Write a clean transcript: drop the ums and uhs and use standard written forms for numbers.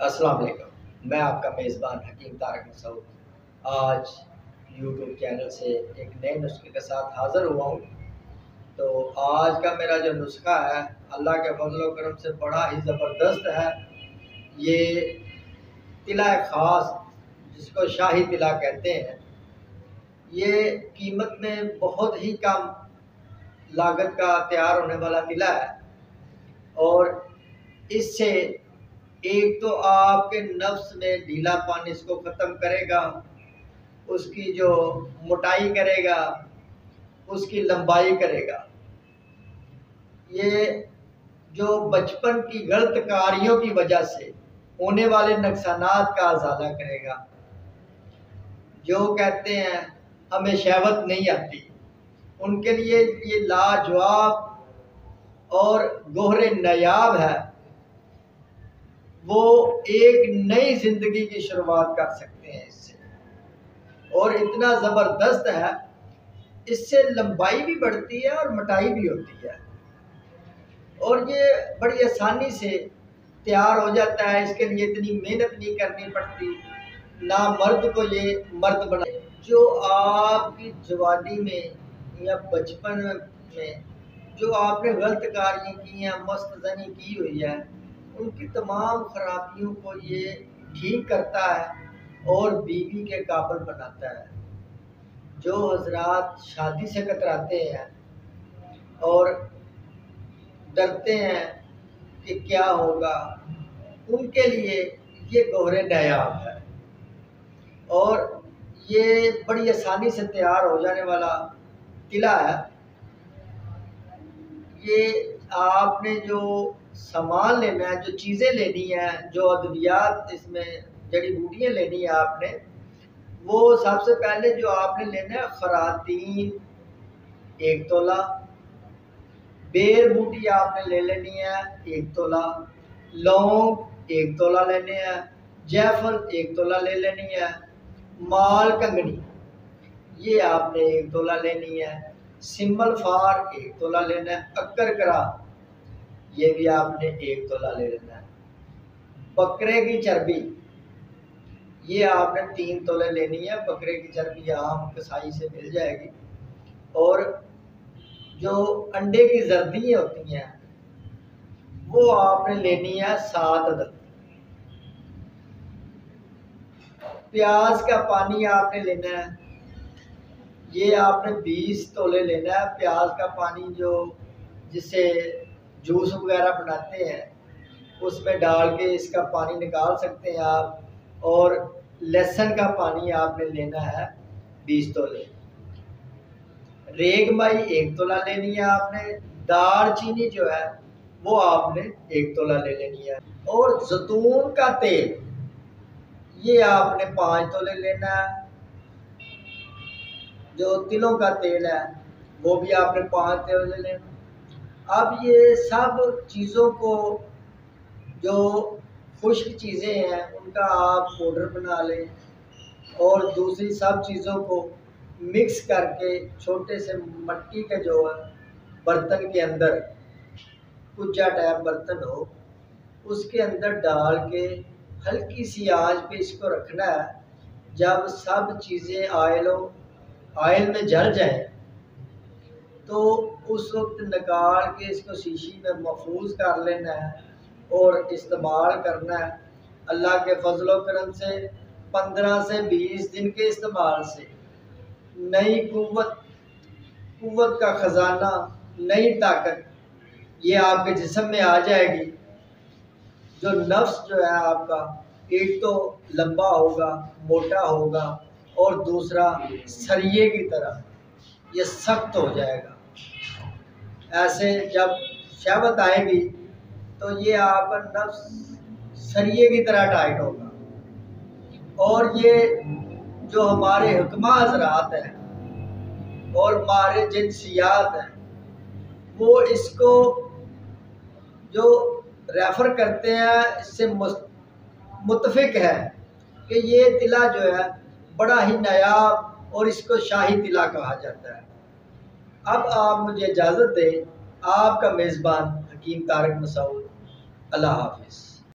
अस्सलाम वालेकुम। मैं आपका मेज़बान हकीम तारक मसूद आज यूट्यूब चैनल से एक नए नुस्खे के साथ हाज़िर हुआ हूँ। तो आज का मेरा जो नुस्खा है अल्लाह के फज़ल व करम से बड़ा ही ज़बरदस्त है। ये तिला ख़ास जिसको शाही तिला कहते हैं, ये कीमत में बहुत ही कम लागत का तैयार होने वाला तिला है और इससे एक तो आपके नफ्स में ढीलापन इसको ख़त्म करेगा, उसकी जो मोटाई करेगा, उसकी लंबाई करेगा। ये जो बचपन की गलत कार्यों की वजह से होने वाले नुकसानात का अज़ाला करेगा। जो कहते हैं हमें शहवत नहीं आती, उनके लिए ये लाजवाब और गोहरे नायाब है। वो एक नई ज़िंदगी की शुरुआत कर सकते हैं इससे, और इतना ज़बरदस्त है, इससे लंबाई भी बढ़ती है और मोटाई भी होती है और ये बड़ी आसानी से तैयार हो जाता है। इसके लिए इतनी मेहनत नहीं करनी पड़ती, ना मर्द को ये मर्द बना। जो आपकी जवानी में या बचपन में जो आपने गलत कार्य की हैं, मस्तज़नी की हुई है, उनकी तमाम खराबियों को ये ठीक करता है और बीवी के काबिल बनाता है। जो हजरात शादी से कतराते हैं और डरते हैं कि क्या होगा, उनके लिए ये गोहरे नायाब है और ये बड़ी आसानी से तैयार हो जाने वाला तिला है। ये आपने जो सामान लेना है, जो चीज़ें लेनी है, जो अद्वियात इसमें जड़ी बूटियाँ लेनी है आपने, वो सबसे पहले जो आपने लेना है खरातीन 1 तोला, बेर बूटी आपने ले लेनी है 1 तोला, लौंग 1 तोला लेने हैं, जायफल 1 तोला ले लेनी है, माल कंगनी ये आपने 1 तोला लेनी है, सिम्बल फार 1 तोला लेना है, अक्कर करा ये भी आपने 1 तोला ले लेना है, बकरे की चर्बी ये आपने 3 तोले लेनी है। बकरे की चर्बी आम कसाई से मिल जाएगी। और जो अंडे की जर्दी होती हैं वो आपने लेनी है 7 अदद। प्याज का पानी आपने लेना है, ये आपने 20 तोले लेना है। प्याज का पानी जो जिससे जूस वगैरह बनाते हैं उसमें डाल के इसका पानी निकाल सकते हैं आप। और लहसुन का पानी आपने लेना है 20 तोले। रेगमाई 1 तोला लेनी है आपने। दार चीनी जो है वो आपने 1 तोला ले लेनी है। और जैतून का तेल ये आपने 5 तोले लेना है। जो तिलों का तेल है वो भी आपने 5 तोले लेना। अब ये सब चीज़ों को जो खुश्क चीज़ें हैं उनका आप पाउडर बना लें और दूसरी सब चीज़ों को मिक्स करके छोटे से मट्टी के जो बर्तन के अंदर कुज्जा टाइप बर्तन हो उसके अंदर डाल के हल्की सी आंच पे इसको रखना है। जब सब चीज़ें ऑयल में जल जाए तो उस वक्त निकाल के इसको शीशी में महफूज कर लेना है और इस्तेमाल करना है। अल्लाह के फजल व करम से 15 से 20 दिन के इस्तेमाल से नई कुव्वत का ख़जाना, नई ताकत ये आपके जिस्म में आ जाएगी। जो नफ्स जो है आपका एक तो लंबा होगा, मोटा होगा और दूसरा सरिये की तरह ये सख्त हो जाएगा। ऐसे जब शहवत आएगी तो ये आपका नफ्स सरिये की तरह टाइट होगा। और ये जो हमारे हुक्मा हज़रात हैं और हमारे जिन्सियात हैं वो इसको जो रेफ़र करते हैं इससे मुत्तफ़िक है कि ये तिला जो है बड़ा ही नायाब और इसको शाही तिला कहा जाता है। अब आप मुझे इजाज़त दें। आपका मेज़बान हकीम तारक मसूद। अल्लाह हाफ़िज़।